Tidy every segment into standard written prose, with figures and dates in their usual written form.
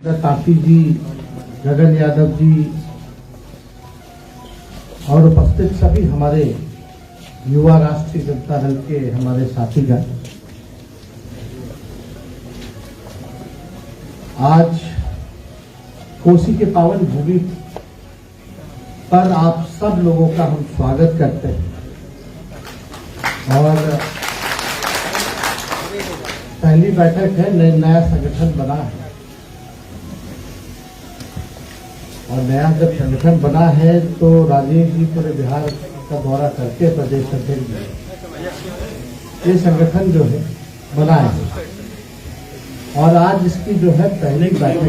ताती जी, गगन यादव जी और उपस्थित सभी हमारे युवा राष्ट्रीय जनता दल के हमारे साथीगण, आज कोसी के पावन भूमि पर आप सब लोगों का हम स्वागत करते हैं और पहली बैठक है, नया संगठन बना है और नया जब संगठन बना है तो राजीव जी पूरे बिहार का दौरा करके प्रदेश अध्यक्ष ये संगठन जो है बना है और आज इसकी जो है पहली बैठक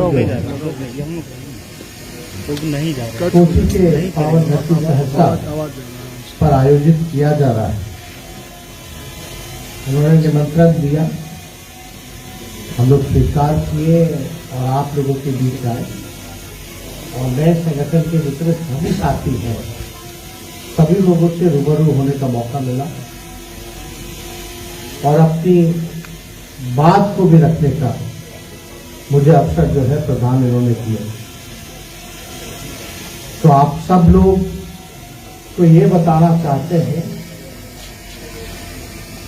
कोसी के पावन धरती सहरसा पर आयोजित किया जा रहा है। उन्होंने निमंत्रण दिया, हम लोग स्वीकार किए और आप लोगों के बीच आए और नए संगठन के जितने सभी साथी हैं सभी लोगों से रूबरू होने का मौका मिला और अपनी बात को भी रखने का मुझे अवसर जो है प्रदान इन्होंने किया। तो आप सब लोग को ये बताना चाहते हैं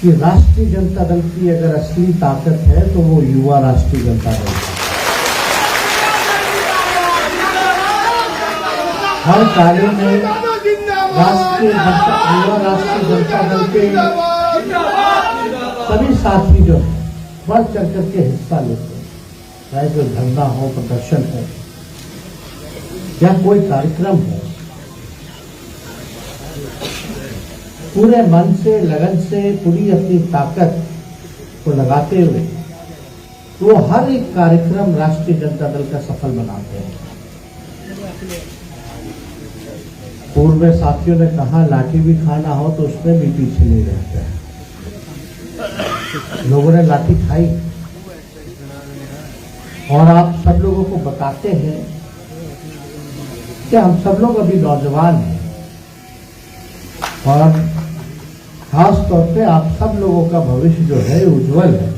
कि राष्ट्रीय जनता दल की अगर असली ताकत है तो वो युवा राष्ट्रीय जनता दल है। हर कार्य में युवा राष्ट्रीय जनता दल के सभी साथी जो है बढ़ चढ़ करके हिस्सा लेते हैं, चाहे जो धरना हो, प्रदर्शन हो या कोई कार्यक्रम हो, पूरे मन से, लगन से, पूरी अपनी ताकत को लगाते हुए वो हर एक कार्यक्रम राष्ट्रीय जनता दल का सफल बनाते हैं। पूर्व में साथियों ने कहा लाठी भी खाना हो तो उसमें भी पीछे नहीं रहते हैं। लोगों ने लाठी खाई और आप सब लोगों को बताते हैं कि हम सब लोग अभी नौजवान हैं और खास तौर पे आप सब लोगों का भविष्य जो है उज्जवल है।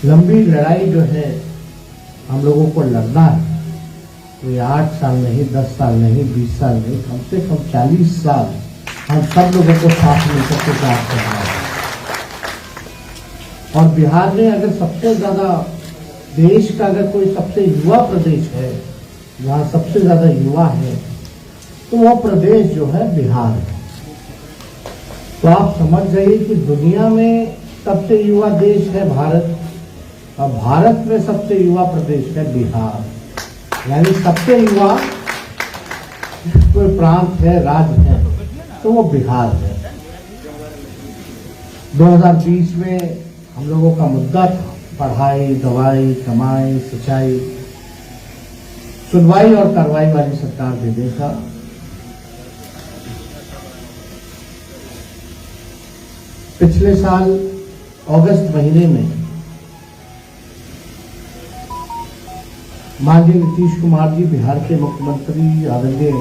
लंबी लड़ाई जो है हम लोगों को लड़ना है, कोई 8 साल नहीं, 10 साल नहीं, 20 साल नहीं, कम से कम 40 साल हम सब लोगों को साथ मिलकर के काम करना है। और बिहार में अगर सबसे ज्यादा देश का अगर कोई सबसे युवा प्रदेश है, जहाँ सबसे ज्यादा युवा है, तो वो प्रदेश जो है बिहार है। तो आप समझ जाइए कि दुनिया में सबसे युवा देश है भारत और भारत में सबसे युवा प्रदेश है बिहार। यानी सबसे युवा कोई प्रांत है, राज्य है, तो वो बिहार है। 2020 में हम लोगों का मुद्दा था पढ़ाई, दवाई, कमाई, सिंचाई, सुनवाई और कार्रवाई वाली सरकार देने का। पिछले साल अगस्त महीने में माननीय नीतीश कुमार जी, बिहार के मुख्यमंत्री, आदरणीय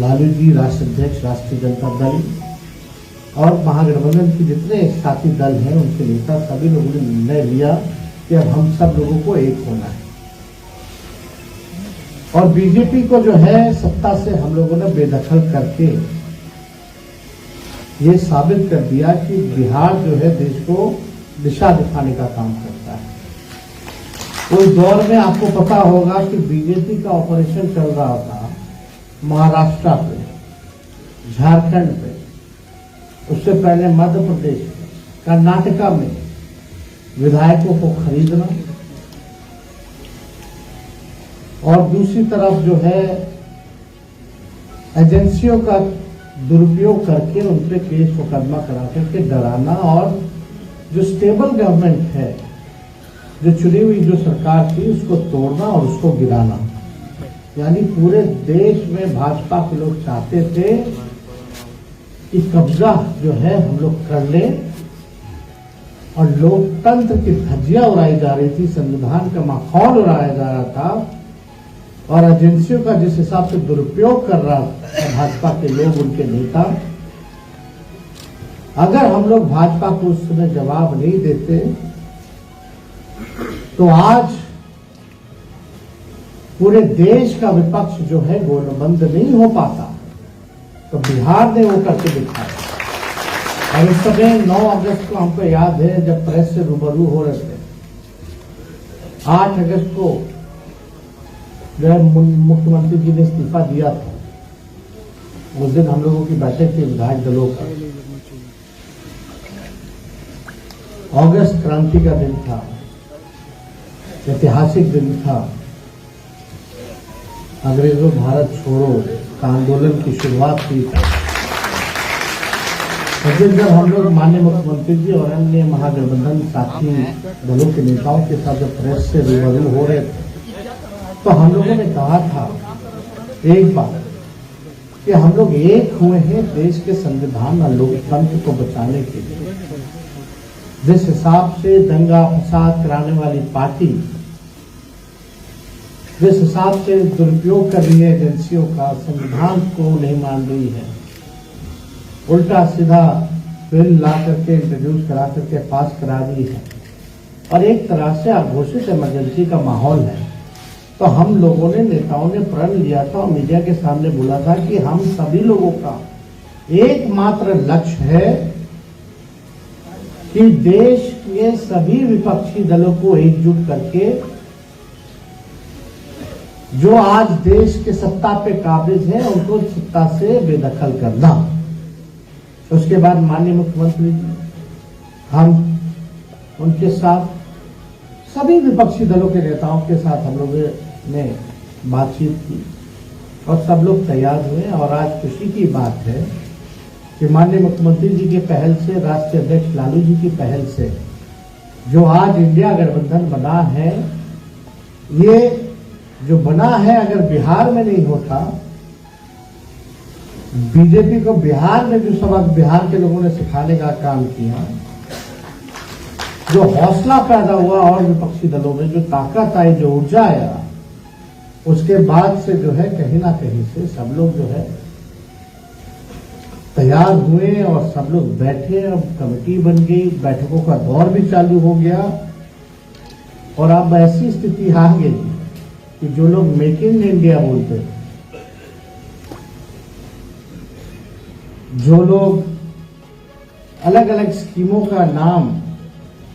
लालू जी, राष्ट्रीय अध्यक्ष राष्ट्रीय जनता दल और महागठबंधन के जितने साथी दल हैं उनके नेता सभी लोगों ने निर्णय लिया कि अब हम सब लोगों को एक होना है और बीजेपी को जो है सत्ता से हम लोगों ने बेदखल करके ये साबित कर दिया कि बिहार जो है देश को दिशा दिखाने का काम करता है। उस दौर में आपको पता होगा कि बीजेपी का ऑपरेशन चल रहा था महाराष्ट्र पे, झारखंड पे, उससे पहले मध्य प्रदेश में, कर्नाटका में विधायकों को खरीदना और दूसरी तरफ जो है एजेंसियों का दुरुपयोग करके उन पे केस मुकदमा करा करके डराना और जो स्टेबल गवर्नमेंट है, जो चुनी हुई जो सरकार थी, उसको तोड़ना और उसको गिराना। यानी पूरे देश में भाजपा के लोग चाहते थे कि कब्जा जो है हम लोग कर लें और लोकतंत्र की धज्जियां उड़ाई जा रही थी, संविधान का माहौल उड़ाया जा रहा था और एजेंसियों का जिस हिसाब से दुरुपयोग कर रहा था भाजपा के लोग, उनके नेता, अगर हम लोग भाजपा को उस समय जवाब नहीं देते तो आज पूरे देश का विपक्ष जो है गोलबंद नहीं हो पाता, तो बिहार ने वो करके दिखाया। और उस समय 9 अगस्त को हमको याद है, जब प्रेस से रूबरू हो रहे थे, 8 अगस्त को जो है मुख्यमंत्री जी ने इस्तीफा दिया था। उस दिन हम लोगों की बैठक थी विधायक दलों का। अगस्त क्रांति का दिन था, ऐतिहासिक दिन था। अंग्रेजों भारत छोड़ो का आंदोलन की शुरुआत हुई थी। उस दिन जब हम लोग माननीय मुख्यमंत्री जी और अन्य महागठबंधन साथी दलों के नेताओं के साथ जब प्रेस से रूबरू हो रहे थे, तो हम लोगों ने कहा था एक बात कि हम लोग एक हुए हैं देश के संविधान और लोकतंत्र को बचाने के लिए। जिस हिसाब से दंगा फसाद कराने वाली पार्टी जिस हिसाब से दुरुपयोग कर रही है एजेंसियों का, संविधान को नहीं मान रही है, उल्टा सीधा बिल ला करके इंट्रोड्यूस करा करके पास करा रही है, और एक तरह से अघोषित इमरजेंसी का माहौल है, तो हम लोगों ने, नेताओं ने प्रण लिया था और मीडिया के सामने बोला था कि हम सभी लोगों का एकमात्र लक्ष्य है कि देश के सभी विपक्षी दलों को एकजुट करके जो आज देश के सत्ता पे काबिज है उनको सत्ता से बेदखल करना। उसके बाद माननीय मुख्यमंत्री जी, हम उनके साथ सभी विपक्षी दलों के नेताओं के साथ हम लोगों ने बातचीत की और सब लोग तैयार हुए। और आज खुशी की बात है कि माननीय मुख्यमंत्री जी के पहल से, राष्ट्रीय अध्यक्ष लालू जी की पहल से जो आज इंडिया गठबंधन बना है, ये जो बना है, अगर बिहार में नहीं होता, बीजेपी को बिहार में जो सबक बिहार के लोगों ने सिखाने का काम किया, जो हौसला पैदा हुआ और विपक्षी दलों में जो ताकत आई, जो ऊर्जा आया, उसके बाद से जो है कहीं ना कहीं से सब लोग जो है तैयार हुए और सब लोग बैठे। अब कमेटी बन गई, बैठकों का दौर भी चालू हो गया, और अब ऐसी स्थिति आ गई कि जो लोग मेक इन इंडिया बोलते थे, जो लोग अलग अलग स्कीमों का नाम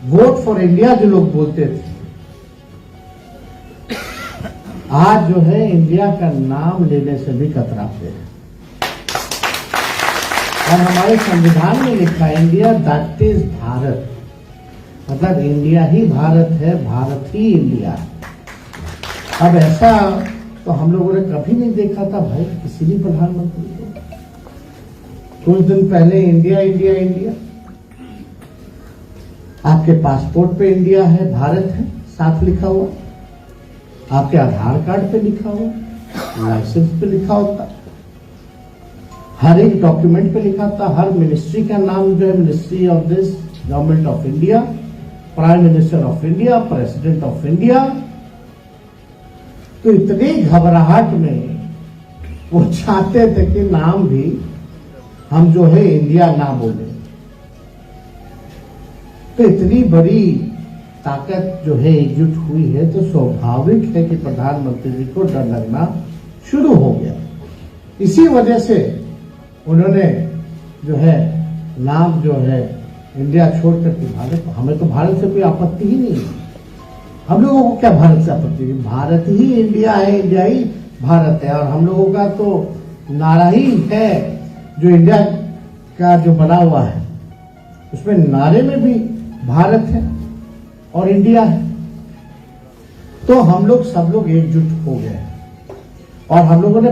वोट फॉर इंडिया जो लोग बोलते थे, आज जो है इंडिया का नाम लेने से भी कतराते हैं। और हमारे संविधान में लिखा है इंडिया दैट इज भारत, मतलब इंडिया ही भारत है, भारत ही इंडिया है। अब ऐसा तो हम लोगों ने कभी नहीं देखा था भाई किसी भी प्रधानमंत्री को। कुछ दिन पहले इंडिया इंडिया इंडिया, आपके पासपोर्ट पे इंडिया है, भारत है साथ लिखा हुआ, आपके आधार कार्ड पे लिखा हुआ, लाइसेंस पे लिखा होता, हर एक डॉक्यूमेंट पे लिखा था, हर मिनिस्ट्री का नाम जो है ministry of this, government of India, prime minister of India, president of India. तो इतनी घबराहट में वो चाहते थे कि नाम भी हम जो है इंडिया ना बोले। तो इतनी बड़ी ताकत जो है एकजुट हुई है, तो स्वाभाविक है कि प्रधानमंत्री जी को डर लगना शुरू हो गया। इसी वजह से उन्होंने जो है नाम जो है इंडिया छोड़कर के भारत, हमें तो भारत से कोई आपत्ति ही नहीं है, हम लोगों को क्या भारत से आपत्ति है, भारत ही इंडिया है, इंडिया ही भारत है। और हम लोगों का तो नारा ही है जो इंडिया का जो बना हुआ है, उसमें नारे में भी भारत है और इंडिया है। तो हम लोग सब लोग एकजुट हो गए और हम लोगों ने,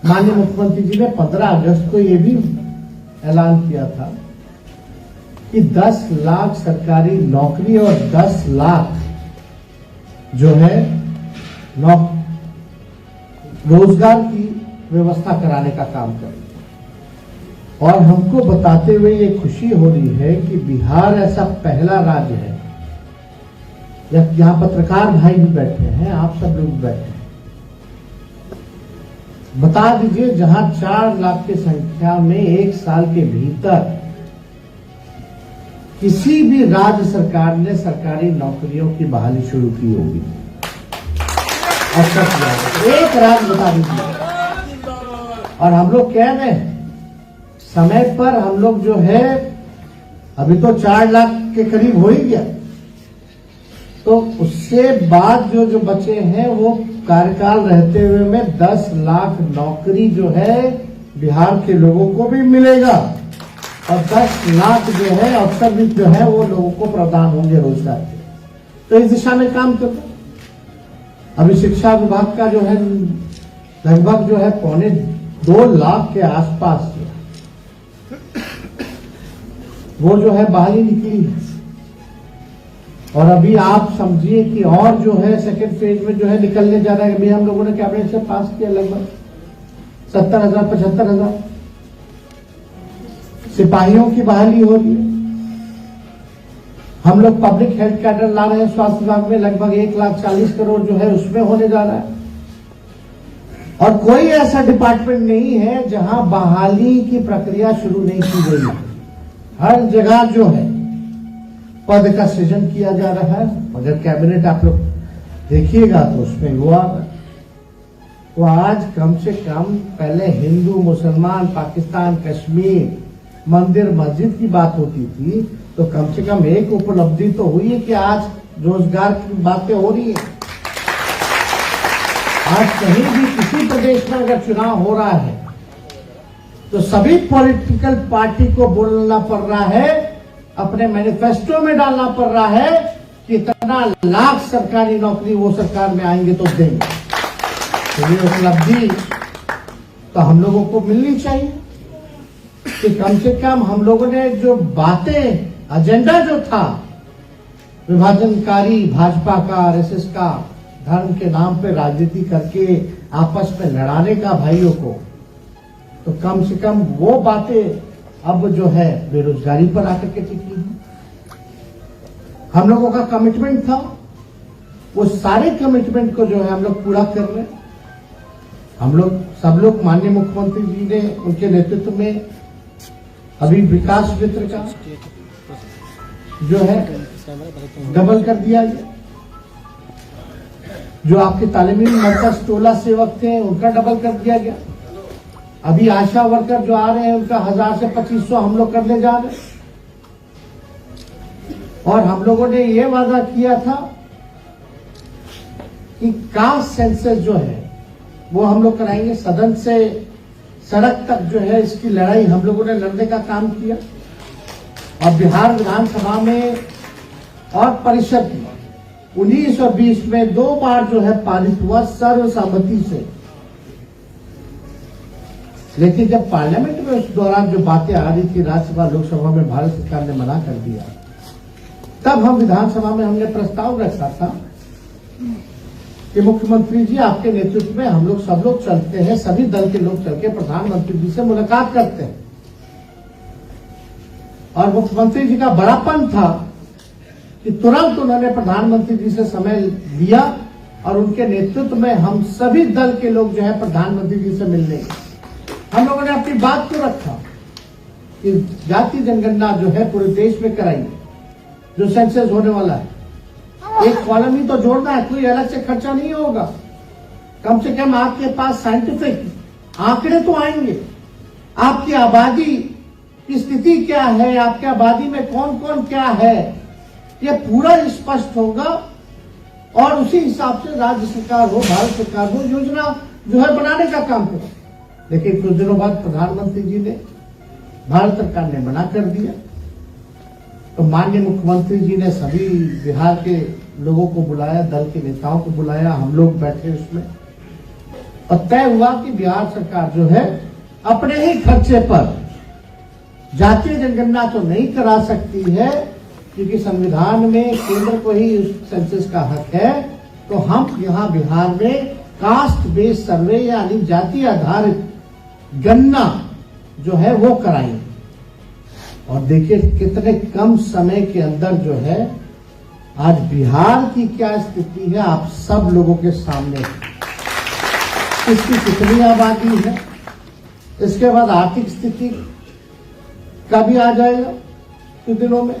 माननीय मुख्यमंत्री जी ने 15 अगस्त को ये भी ऐलान किया था कि 10 लाख सरकारी नौकरी और 10 लाख जो है रोजगार की व्यवस्था कराने का काम करें। और हमको बताते हुए ये खुशी हो रही है कि बिहार ऐसा पहला राज्य है, यहाँ पत्रकार भाई भी बैठे हैं, आप सब लोग बैठे हैं, बता दीजिए जहां 4 लाख की संख्या में एक साल के भीतर किसी भी राज्य सरकार ने सरकारी नौकरियों की बहाली शुरू की होगी। अवसर दिया। एक रात बता दीजिए। और हम लोग कह रहे हैं समय पर हम लोग जो है अभी तो 4 लाख के करीब हो ही गया, तो उससे बाद जो बचे हैं वो कार्यकाल रहते हुए में 10 लाख नौकरी जो है बिहार के लोगों को भी मिलेगा और 10 लाख जो है अवसर भी जो है वो लोगों को प्रदान होंगे रोजगार के। तो इस दिशा में काम करते। अभी शिक्षा विभाग का जो है लगभग जो है 2.25 लाख के आसपास वो जो है बहाली निकली है। और अभी आप समझिए कि और जो है सेकेंड फेज में जो है निकलने जा रहा है। अभी हम लोगों ने कैबिनेट से पास किया लगभग 70,000 75,000 सिपाहियों की बहाली हो रही है। हम लोग पब्लिक हेल्थ कैडर ला रहे हैं स्वास्थ्य विभाग में, लगभग 1,40,00,000 करोड़ जो है उसमें होने जा रहा है। और कोई ऐसा डिपार्टमेंट नहीं है जहां बहाली की प्रक्रिया शुरू नहीं की गई है। हर जगह जो है पद का सृजन किया जा रहा है। अगर कैबिनेट आप लोग देखिएगा तो उसमें हुआ वो आज कम से कम पहले हिंदू मुसलमान पाकिस्तान कश्मीर मंदिर मस्जिद की बात होती थी, तो कम से कम एक उपलब्धि तो हुई है कि आज रोजगार की बातें हो रही है। आज कहीं भी किसी प्रदेश में अगर चुनाव हो रहा है तो सभी पॉलिटिकल पार्टी को बोलना पड़ रहा है, अपने मैनिफेस्टो में डालना पड़ रहा है कि इतना लाख सरकारी नौकरी वो सरकार में आएंगे तो देंगे। तो ये उपलब्धि तो हम लोगों को मिलनी चाहिए कि कम से कम हम लोगों ने जो बातें एजेंडा जो था विभाजनकारी भाजपा का आरएसएस का धर्म के नाम पे राजनीति करके आपस में लड़ाने का भाइयों को, तो कम से कम वो बातें अब जो है बेरोजगारी पर आकर के टिकी है। हम लोगों का कमिटमेंट था, वो सारे कमिटमेंट को जो है हम लोग पूरा कर रहे हैं। हम लोग सब लोग माननीय मुख्यमंत्री जी ने उनके नेतृत्व में अभी विकास मित्र का जो है डबल कर दिया गया। जो आपके तालीमी मरकज टोला सेवक थे उनका डबल कर दिया गया। अभी आशा वर्कर जो आ रहे हैं उनका 1000 से 2500 हम लोग करने जा रहे हैं। और हम लोगों ने ये वादा किया था कि कास्ट सेंसस जो है वो हम लोग कराएंगे। सदन से सड़क तक जो है इसकी लड़ाई हम लोगों ने लड़ने का काम किया। और बिहार विधानसभा में और परिषद में 19 और 20 में 2 बार जो है पारित हुआ सर्वसम्मति से। लेकिन जब पार्लियामेंट में उस दौरान जो बातें आ रही थी राज्यसभा लोकसभा में भारत सरकार ने मना कर दिया, तब हम विधानसभा में हमने प्रस्ताव रखा था कि मुख्यमंत्री जी आपके नेतृत्व में हम लोग सब लोग चलते हैं, सभी दल के लोग चल के प्रधानमंत्री जी से मुलाकात करते हैं। और मुख्यमंत्री जी का बड़ापन था कि तुरंत उन्होंने प्रधानमंत्री जी से समय लिया और उनके नेतृत्व में हम सभी दल के लोग जो है प्रधानमंत्री जी से मिलने गए। हम लोगों ने अपनी बात को रखा कि जाति जनगणना जो है पूरे देश में कराइए, जो सेंसस होने वाला है। एक कॉलम ही तो जोड़ना है, कोई अलग से खर्चा नहीं होगा। कम से कम आपके पास साइंटिफिक आंकड़े तो आएंगे, आपकी आबादी की स्थिति क्या है, आपके आबादी में कौन कौन क्या है, ये पूरा स्पष्ट होगा। और उसी हिसाब से राज्य सरकार हो भारत सरकार हो योजना जो है बनाने का काम करे। लेकिन कुछ दिनों बाद प्रधानमंत्री जी ने, भारत सरकार ने मना कर दिया। तो माननीय मुख्यमंत्री जी ने सभी बिहार के लोगों को बुलाया, दल के नेताओं को बुलाया, हम लोग बैठे उसमें और तय हुआ कि बिहार सरकार जो है अपने ही खर्चे पर जातीय जनगणना तो नहीं करा सकती है, क्योंकि संविधान में केंद्र को ही उस सेंसस का हक है। तो हम यहाँ बिहार में कास्ट बेस्ड सर्वे यानी जाति आधारित गणना जो है वो कराएंगे। और देखिए कितने कम समय के अंदर जो है आज बिहार की क्या स्थिति है आप सब लोगों के सामने। इसकी कितनी आबादी है, इसके बाद आर्थिक स्थिति का भी आ जाएगा कुछ दिनों में।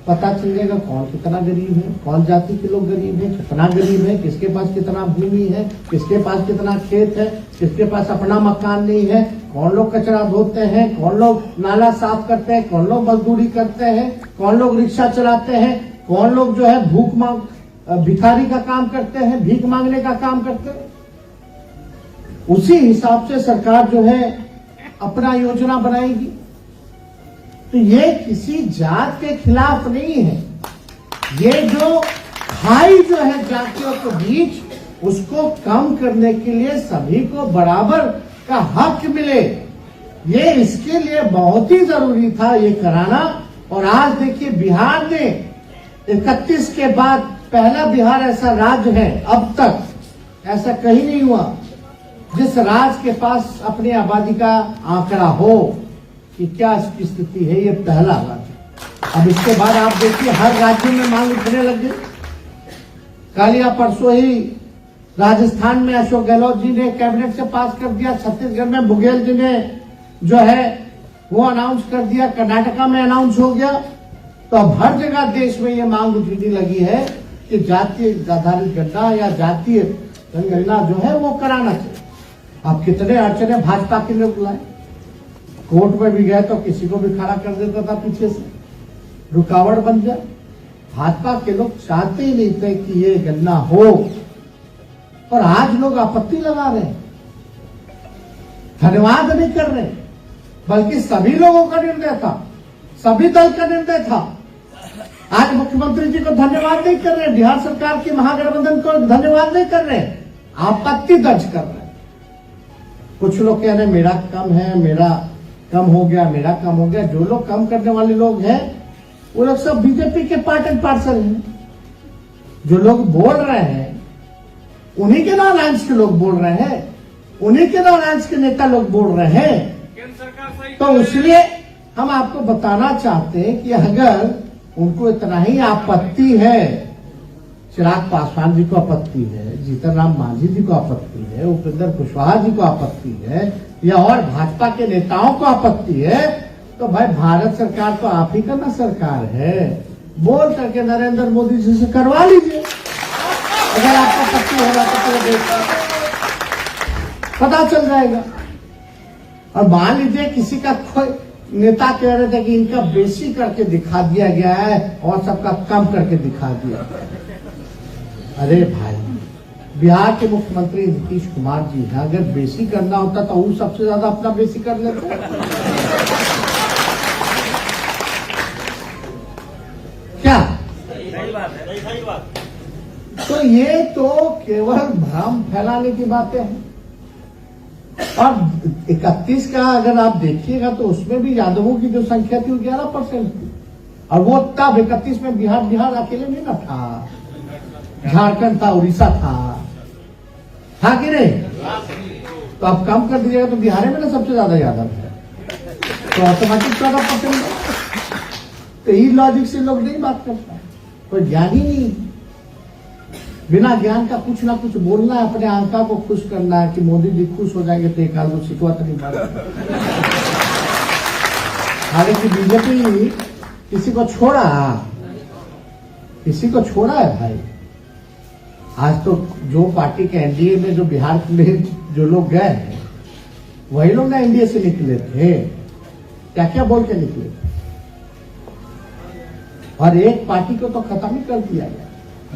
पता चल जाएगा कौन कितना गरीब है, कौन जाति के लोग गरीब है, कितना गरीब है, किसके पास कितना भूमि है, किसके पास कितना खेत है, किसके पास अपना मकान नहीं है, कौन लोग कचरा धोते हैं, कौन लोग नाला साफ करते हैं, कौन लोग मजदूरी करते हैं, कौन लोग रिक्शा चलाते हैं, कौन लोग जो है भिखारी का काम करते हैं, भीख मांगने का काम करते हैं। उसी हिसाब से सरकार जो है अपना योजना बनाएगी। तो ये किसी जात के खिलाफ नहीं है, ये जो भाई जो है जातियों के बीच उसको कम करने के लिए सभी को बराबर का हक मिले, ये इसके लिए बहुत ही जरूरी था ये कराना। और आज देखिए बिहार ने 31 के बाद पहला बिहार ऐसा राज्य है, अब तक ऐसा कहीं नहीं हुआ जिस राज्य के पास अपनी आबादी का आंकड़ा हो कि क्या इसकी स्थिति है, ये पहला राज्य। अब इसके बाद आप देखिए हर राज्य में मांग उठने लग गई। कल या परसों ही राजस्थान में अशोक गहलोत जी ने कैबिनेट से पास कर दिया, छत्तीसगढ़ में बघेल जी ने जो है वो अनाउंस कर दिया, कर्नाटका में अनाउंस हो गया। तो अब हर जगह देश में ये मांग उठने लगी है कि जातीय आधारित गणना या जातीय जनगणना जो है वो कराना चाहिए। अब कितने अड़चने भाजपा के लोग लाए, कोर्ट में भी गए तो किसी को भी खड़ा कर देता था, पीछे से रुकावट बन जाए। भाजपा के लोग चाहते ही नहीं थे कि ये गणना हो, और आज लोग आपत्ति लगा रहे हैं, धन्यवाद नहीं कर रहे, बल्कि सभी लोगों का निर्णय था, सभी दल का निर्णय था। आज मुख्यमंत्री जी को धन्यवाद नहीं कर रहे, बिहार सरकार की महागठबंधन को धन्यवाद नहीं कर रहे, आपत्ति दर्ज कर रहे हैं। कुछ लोग कह रहे हैं मेरा कम है, मेरा कम हो गया, मेरा कम हो गया। जो लोग कम करने वाले लोग हैं वो लोग सब बीजेपी के पार्ट एंड पार्सल हैं। जो लोग बोल रहे हैं उन्हीं के नॉन अलायंस के लोग बोल रहे हैं, उन्हीं के नॉन अलायंस के नेता लोग बोल रहे हैं। तो इसलिए हम आपको बताना चाहते हैं कि अगर उनको इतना ही आपत्ति है, चिराग पासवान जी को आपत्ति है, जीतन राम मांझी जी को आपत्ति है, उपेंद्र कुशवाहा जी को आपत्ति है, या और भाजपा के नेताओं को आपत्ति है, तो भाई भारत सरकार तो आप ही का ना सरकार है, बोल करके नरेंद्र मोदी जी से करवा लीजिए। अगर आपको आपत्ति होगा तो पूरे देश पता चल जाएगा। और मान लीजिए किसी का कोई नेता कह रहे थे कि इनका बेसी करके दिखा दिया गया है और सबका कम करके दिखा दिया। अरे भाई, बिहार के मुख्यमंत्री नीतीश कुमार जी हैं, अगर बेसी करना होता तो वो सबसे ज्यादा अपना बेसी कर लेते। क्या सही बात। तो ये तो केवल भ्रम फैलाने की बातें हैं। और 31 का अगर आप देखिएगा तो उसमें भी यादवों की जो संख्या थी वो 11% थी, और वो तब 31 में बिहार अकेले नहीं ना था, झारखंड था, उड़ीसा था कि नहीं? तो आप कम कर दीजिएगा तो बिहार में ना सबसे ज्यादा यादव है, तो ऑटोमेटिक 14%। तो ये लॉजिक से लोग नहीं बात करता, कोई ज्ञान ही नहीं। बिना ज्ञान का कुछ ना कुछ बोलना है, अपने आंका को खुश करना है कि मोदी जी खुश हो जाएंगे तो एक आध लोग शिकवा तो नहीं मारेगा। हालांकि बीजेपी किसी को छोड़ा है भाई। आज तो जो पार्टी के एनडीए में जो बिहार में जो लोग गए हैं वही लोग ना एनडीए से निकले थे, क्या क्या बोल के निकले थे। और एक पार्टी को तो खत्म ही कर दिया गया,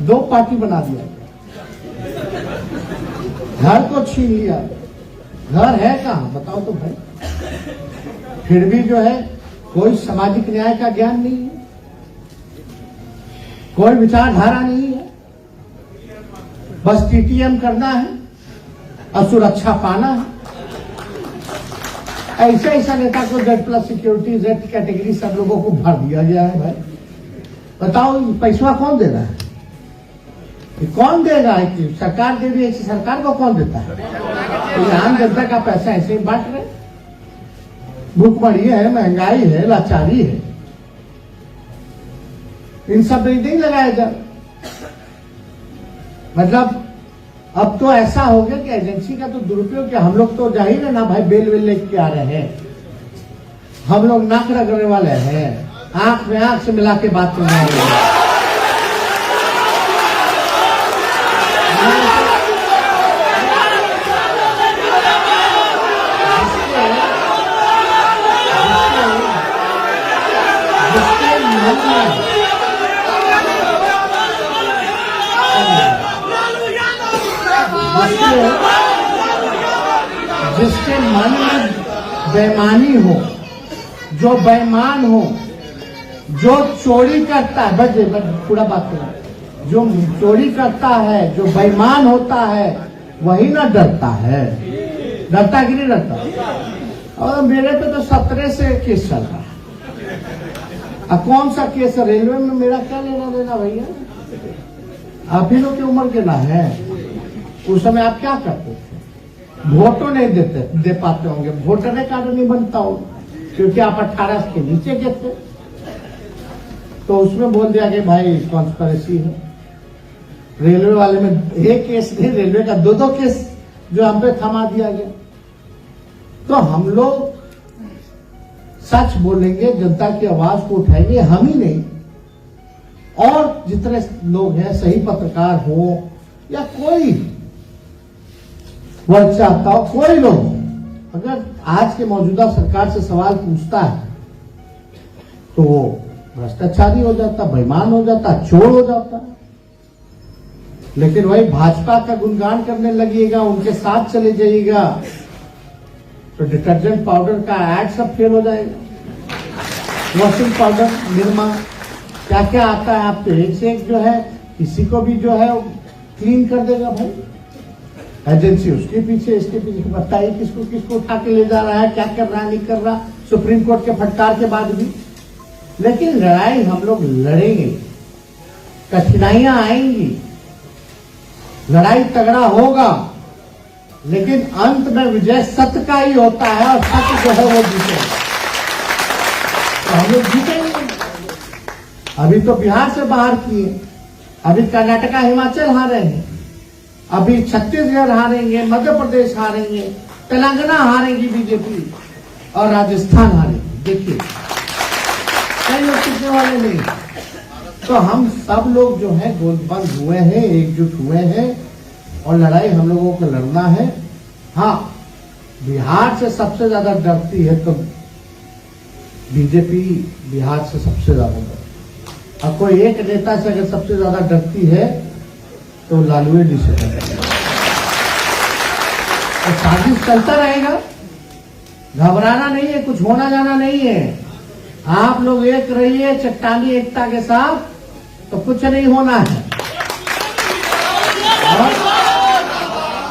2 पार्टी बना दिया गया, घर को छीन लिया। घर है कहां बताओ तो भाई। फिर भी जो है कोई सामाजिक न्याय का ज्ञान नहीं है, कोई विचारधारा नहीं है, बस टीटीएम करना है और सुरक्षा पाना है। ऐसा नेता को Z+ सिक्योरिटी, Z कैटेगरी सब लोगों को भर दिया गया है। भाई बताओ पैसा कौन दे रहा है? कौन देगा? सरकार दे रही है, सरकार को कौन देता है? तो आम जनता का पैसा ऐसे ही बांट रहे। भूखमरी है, महंगाई है, लाचारी है, इन सब में नहीं लगाया जा। मतलब अब तो ऐसा हो गया कि एजेंसी का तो दुरुपयोग किया। हम लोग तो जाहिर है ना भाई, बेल लेके आ रहे हैं, हम लोग नाक रगड़ने वाले हैं, आंख में आंख से मिला के बात करना होगा। जिसके मन में बेईमानी हो, जो बेईमान हो, जो चोरी करता है, बस पूरा बात करो, जो चोरी करता है, जो बेईमान होता है, वही ना डरता है। डरता कि नहीं डरता? और मेरे पे तो 17 से केस चल रहा है। अब कौन सा केस है? रेलवे में मेरा क्या लेना देना भैया? आप ही लोग की उम्र के ना है। उस समय आप क्या करते थे? वोटो नहीं दे पाते होंगे, वोटर कार्ड नहीं बनता हो क्योंकि आप 18 के नीचे के थे। तो उसमें बोल दिया कि भाई कॉन्स्पिरेसी है। रेलवे वाले में एक केस नहीं, रेलवे का 2-2 केस जो हम पे थमा दिया गया। तो हम लोग सच बोलेंगे, जनता की आवाज को उठाएंगे, हम ही नहीं और जितने लोग हैं, सही पत्रकार हो या कोई वर्ग चाहता हो, कोई लोग अगर आज के मौजूदा सरकार से सवाल पूछता है तो वो भ्रष्टाचारी हो जाता, बेईमान हो जाता, चोर हो जाता। लेकिन वही भाजपा का गुणगान करने लगिएगा, उनके साथ चले जाइएगा तो डिटर्जेंट पाउडर का एड सब फेल हो जाएगा। वॉशिंग पाउडर, निरमा, क्या क्या आता है आप तो एक से एक जो है किसी को भी जो है क्लीन कर देगा भाई। एजेंसी उसके पीछे, इसके पीछे, बताइए किसको किसको उठा के ले जा रहा है, क्या कर रहा है, नहीं कर रहा, सुप्रीम कोर्ट के फटकार के बाद भी। लेकिन लड़ाई हम लोग लड़ेंगे, कठिनाइयां आएंगी, लड़ाई तगड़ा होगा, लेकिन अंत में विजय सत्य का ही होता है और सत्य जो है वो जीतेगा। तो हम लोग जीतेंगे। अभी तो बिहार से बाहर किए, अभी कर्नाटका हिमाचल हारे हैं, अभी छत्तीसगढ़ हारेंगे, मध्य प्रदेश हारेंगे, तेलंगाना हारेंगी बीजेपी और राजस्थान हारेंगी। देखिए कई लोग टिकने वाले नहीं। तो हम सब लोग जो है गोलबंद हुए हैं, एकजुट हुए हैं और लड़ाई हम लोगों को लड़ना है। हाँ, बिहार से सबसे ज्यादा डरती है तो बीजेपी बिहार से सबसे ज्यादा डरती। अब कोई एक नेता से अगर सबसे ज्यादा डरती है तो लालू जी से डरती है। तो साजिश चलता रहेगा, घबराना नहीं है, कुछ होना जाना नहीं है। आप लोग एक रहिए चट्टानी एकता के साथ, तो कुछ नहीं होना है।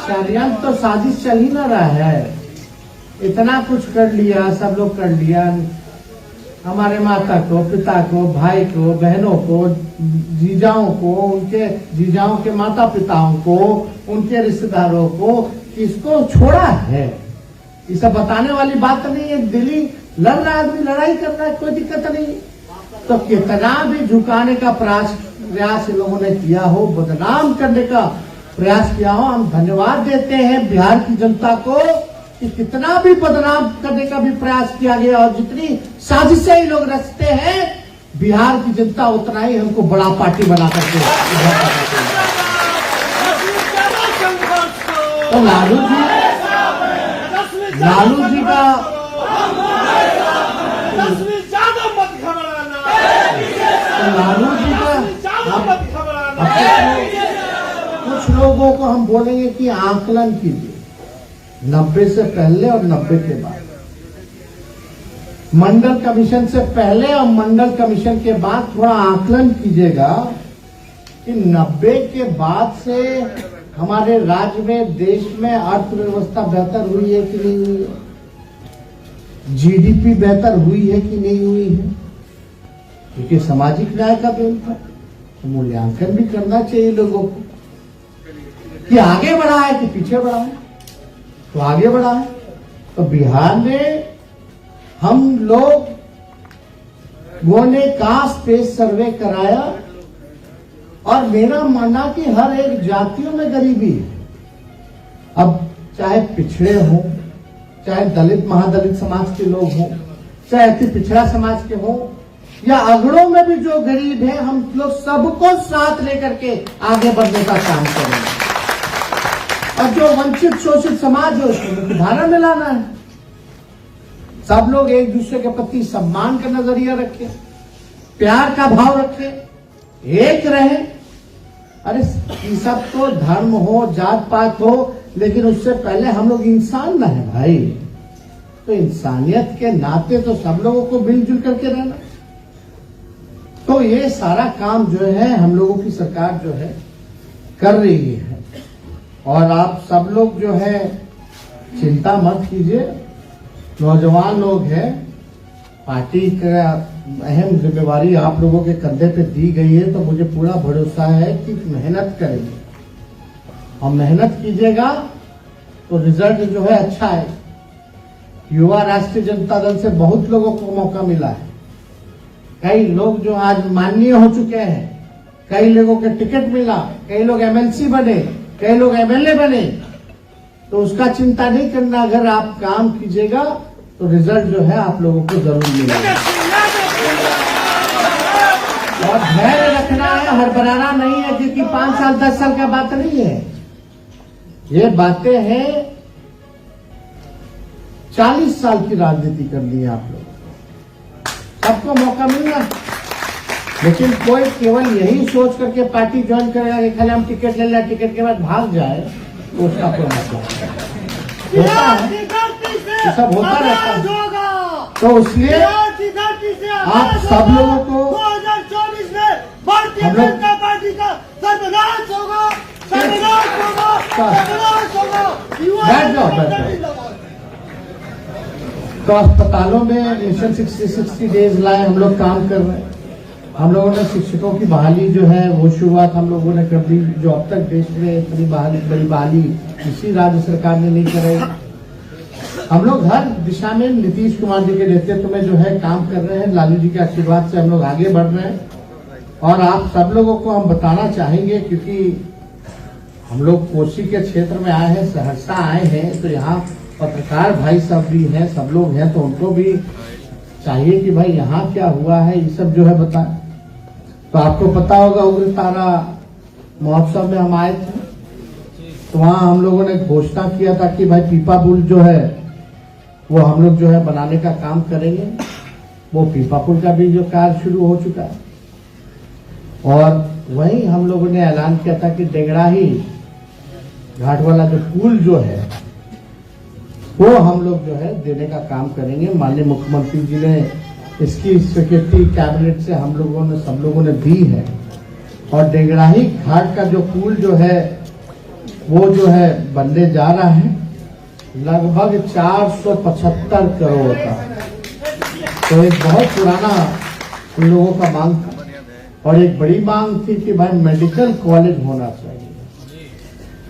षड्यंत्र तो साजिश चल ही ना रहा है। इतना कुछ कर लिया, सब लोग कर लिया, हमारे माता को, पिता को, भाई को, बहनों को, जीजाओं को, उनके जीजाओं के माता पिताओं को, उनके रिश्तेदारों को, किसको छोड़ा है? ये सब बताने वाली बात नहीं है। दिल्ली लड़ रहा आदमी, लड़ाई कर रहा है, कोई दिक्कत नहीं। तो कितना भी झुकाने का प्रयास इन लोगों ने किया हो, बदनाम करने का प्रयास किया हो, हम धन्यवाद देते हैं बिहार की जनता को कि कितना भी बदनाम करने का भी प्रयास किया गया और जितनी साजिशें ये लोग रचते हैं, बिहार की जनता उतना ही हमको बड़ा पार्टी बना करके। तो लालू जी का कुछ लोगों को हम बोलेंगे कि आकलन कीजिए 90 से पहले और 90 के बाद, मंडल कमीशन से पहले और मंडल कमीशन के बाद थोड़ा आकलन कीजिएगा कि 90 के बाद से हमारे राज्य में, देश में अर्थव्यवस्था बेहतर हुई है कि नहीं हुई है, जीडीपी बेहतर हुई है कि नहीं हुई है। क्योंकि सामाजिक न्याय का दिन था, तो मूल्यांकन भी करना चाहिए लोगों को कि आगे बढ़ा है कि पीछे बढ़ा है। तो आगे बढ़ा है। तो बिहार में हम लोगों ने कास्ट बेस्ड सर्वे कराया और मेरा मानना कि हर एक जातियों में गरीबी है। अब चाहे पिछड़े हों, चाहे दलित महादलित समाज के लोग हों, चाहे अति पिछड़ा समाज के हों, या अगड़ों में भी जो गरीब है, हम लोग सबको साथ लेकर के आगे बढ़ने का काम करेंगे। और जो वंचित शोषित समाज है उसको मुख्यधारा में लाना है। सब लोग एक दूसरे के प्रति सम्मान का नजरिया रखें, प्यार का भाव रखें, एक रहे। अरे सब तो धर्म हो, जात पात हो, लेकिन उससे पहले हम लोग इंसान ना है भाई। तो इंसानियत के नाते तो सब लोगों को मिलजुल करके रहना। तो ये सारा काम जो है हम लोगों की सरकार जो है कर रही है। और आप सब लोग जो है चिंता मत कीजिए, नौजवान लोग हैं, पार्टी का अहम जिम्मेवारी आप लोगों के कंधे पे दी गई है। तो मुझे पूरा भरोसा है कि मेहनत करेंगे और मेहनत कीजिएगा तो रिजल्ट जो है अच्छा है। युवा राष्ट्रीय जनता दल से बहुत लोगों को मौका मिला है। कई लोग जो आज माननीय हो चुके हैं, कई लोगों के टिकट मिला, कई लोग एमएलसी बने, कई लोग एमएलए बने। तो उसका चिंता नहीं करना, अगर आप काम कीजिएगा तो रिजल्ट जो है आप लोगों को जरूर मिलेगा। और धैर्य रखना है, हड़बड़ाना नहीं है, क्योंकि 5 साल 10 साल का बात नहीं है। ये बातें हैं 40 साल की राजनीति करनी है आप लोग। सबको मौका मिलना, लेकिन कोई केवल यही सोच करके पार्टी ज्वाइन करेगा कि खाली हम टिकट ले लें, टिकट के बाद भाग जाए, तो उसका कोई मतलब नहीं होता है। ये सब होता रहता है। तो इसलिए आप सब लोगों को 2024 में भारतीय जनता पार्टी का सर्वनाश होगा, सर्वनाश होगा, सर्वनाश होगा। बैठ जाओ। तो अस्पतालों में मिशन 60 डेज लाए हम लोग काम कर रहे हैं। हम लोगों ने शिक्षकों की बहाली जो है वो शुरुआत हम लोगों ने कर दी, जो अब तक देश में इतनी बड़ी बहाली किसी राज्य सरकार ने नहीं कराई। हम लोग हर दिशा में नीतीश कुमार जी के नेतृत्व में जो है काम कर रहे हैं। लालू जी के आशीर्वाद से हम लोग आगे बढ़ रहे हैं। और आप सब लोगों को हम बताना चाहेंगे, क्योंकि हम लोग कोसी के क्षेत्र में आए हैं, सहरसा आए हैं, तो यहाँ पत्रकार भाई सब भी हैं, सब लोग हैं, तो उनको भी चाहिए कि भाई यहाँ क्या हुआ है, ये सब जो है बताएं। तो आपको पता होगा उग्रतारा महोत्सव में हम आए थे, तो वहाँ हम लोगों ने घोषणा किया था कि भाई पीपा पुल जो है वो हम लोग जो है बनाने का काम करेंगे। वो पीपा पुल का भी जो कार्य शुरू हो चुका है। और वहीं हम लोगों ने ऐलान किया था कि डेंगराही घाट वाला जो पुल जो है वो हम लोग जो है देने का काम करेंगे। माननीय मुख्यमंत्री जी ने इसकी स्वीकृति कैबिनेट से हम लोगों ने सब लोगों ने दी है। और डेंगराही घाट का जो पुल जो है वो जो है बनने जा रहा है, लगभग 475 करोड़ का। तो एक बहुत पुराना उन लोगों का मांग था, और एक बड़ी मांग थी कि भाई मेडिकल कॉलेज होना चाहिए।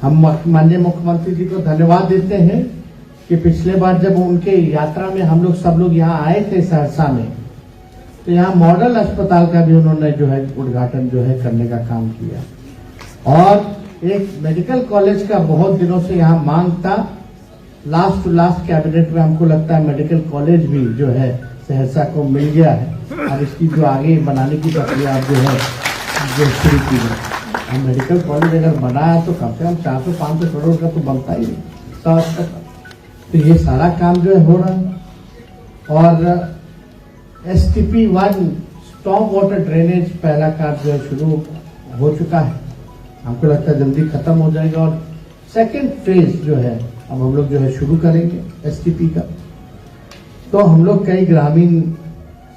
हम माननीय मुख्यमंत्री जी को धन्यवाद देते हैं कि पिछले बार जब उनके यात्रा में हम लोग सब लोग यहाँ आए थे सहरसा में, तो यहाँ मॉडल अस्पताल का भी उन्होंने जो है उद्घाटन जो है करने का काम किया। और एक मेडिकल कॉलेज का बहुत दिनों से यहाँ मांग था। लास्ट टू लास्ट कैबिनेट में हमको लगता है मेडिकल कॉलेज भी जो है सहरसा को मिल गया है। और इसकी जो आगे बनाने की प्रक्रिया जो है जो शुरू की है। मेडिकल कॉलेज अगर बना है तो कम से कम 400-500 करोड़ का तो बनता ही नहीं। तो ये सारा काम जो है हो रहा है। और STP-1 स्टॉर्म वाटर ड्रेनेज पहला कार्य जो है शुरू हो चुका है। हमको लगता है जल्दी खत्म हो जाएगा। और सेकंड फेज जो है अब हम लोग जो है शुरू करेंगे STP का। तो हम लोग कई ग्रामीण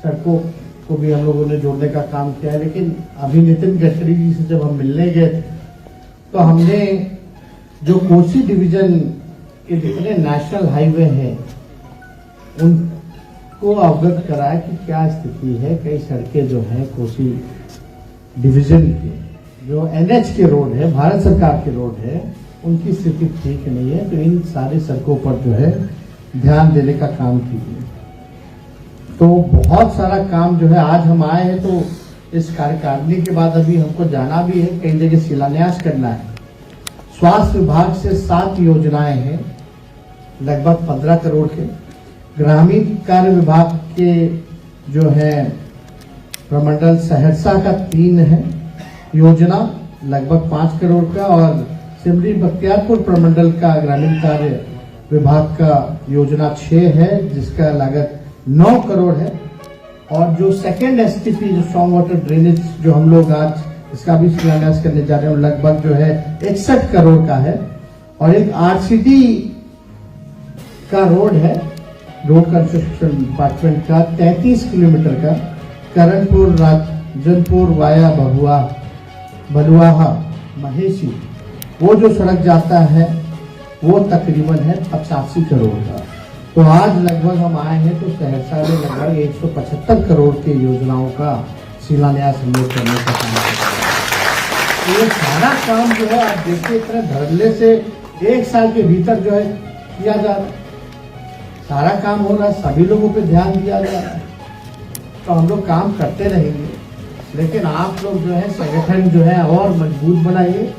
सड़कों को भी हम लोगों ने जोड़ने का काम किया है। लेकिन अभी नितिन गडकरी जी से जब हम मिलने गए थे तो हमने जो कोसी डिवीजन के जितने नेशनल हाईवे हैं उनको अवगत कराया कि क्या स्थिति है। कई सड़कें जो हैं कोसी डिवीजन के जो NH के रोड है, भारत सरकार के रोड है, उनकी स्थिति ठीक नहीं है। तो इन सारी सड़कों पर जो है ध्यान देने का काम कीजिए। तो बहुत सारा काम जो है आज हम आए हैं, तो इस कार्यकारिणी के बाद अभी हमको जाना भी है, कई जगह शिलान्यास करना है। स्वास्थ्य विभाग से 7 योजनाएं हैं, लगभग 15 करोड़ के। ग्रामीण कार्य विभाग के जो है प्रमंडल सहरसा का 3 है योजना लगभग 5 करोड़ का, और सिमरी बख्तियारपुर प्रमंडल का ग्रामीण कार्य विभाग का योजना 6 है जिसका लागत 9 करोड़ है। और जो सेकेंड एसटीपी जो स्ट्रॉन्ग वाटर ड्रेनेज जो हम लोग आज इसका भी शिलान्यास करने जा रहे हैं, लगभग जो है 61 करोड़ का है। और एक आरसीडी का रोड है, रोड कंस्ट्रक्शन डिपार्टमेंट का 33 किलोमीटर का, करणपुर राजनपुर वाया भलुआहा महेशी, वो जो सड़क जाता है वो तकरीबन है 85 करोड़ का। तो आज लगभग हम आए हैं तो सहरसा में लगभग 175 करोड़ की योजनाओं का शिलान्यास हम लोग करने का काम कर रहे हैं। तो ये सारा काम जो है आप देखिए इतने धड़ल्ले से 1 साल के भीतर जो है किया जा रहा है, सारा काम हो रहा है, सभी लोगों पे ध्यान दिया जा रहा है। तो हम लोग काम करते रहेंगे, लेकिन आप लोग जो है संगठन जो है और मजबूत बनाइए,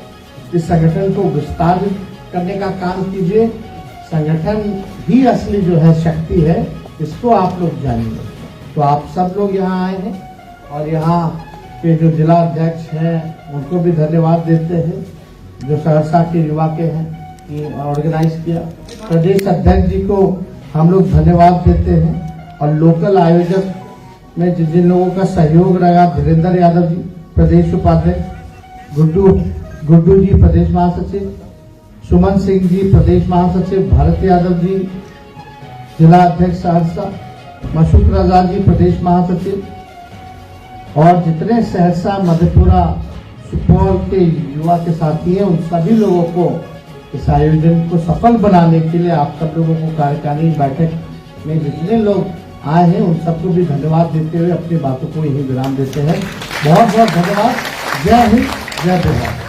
इस संगठन को विस्तार करने का काम कीजिए। संगठन ही असली जो है शक्ति है, इसको आप लोग जानिए। तो आप सब लोग यहाँ आए हैं और यहाँ के जो जिला अध्यक्ष हैं उनको भी धन्यवाद देते हैं, जो सहरसा के युवा के हैं कि ऑर्गेनाइज किया। प्रदेश अध्यक्ष जी को हम लोग धन्यवाद देते हैं, और लोकल आयोजक में जिन लोगों का सहयोग रहा, धीरेन्द्र यादव जी प्रदेश उपाध्यक्ष, गुड्डू जी प्रदेश महासचिव, सुमन सिंह जी प्रदेश महासचिव, भारत यादव जी जिला अध्यक्ष सहरसा, मशूक रजा जी प्रदेश महासचिव, और जितने सहरसा मधेपुरा सुपौल के युवा के साथी हैं उन सभी लोगों को इस आयोजन को सफल बनाने के लिए आप सब लोगों को कार्यकारिणी बैठक में जितने लोग आए हैं उन सबको भी धन्यवाद देते हुए अपनी बातों को यही विराम देते हैं। बहुत बहुत धन्यवाद। जय हिंद, जय बिहार।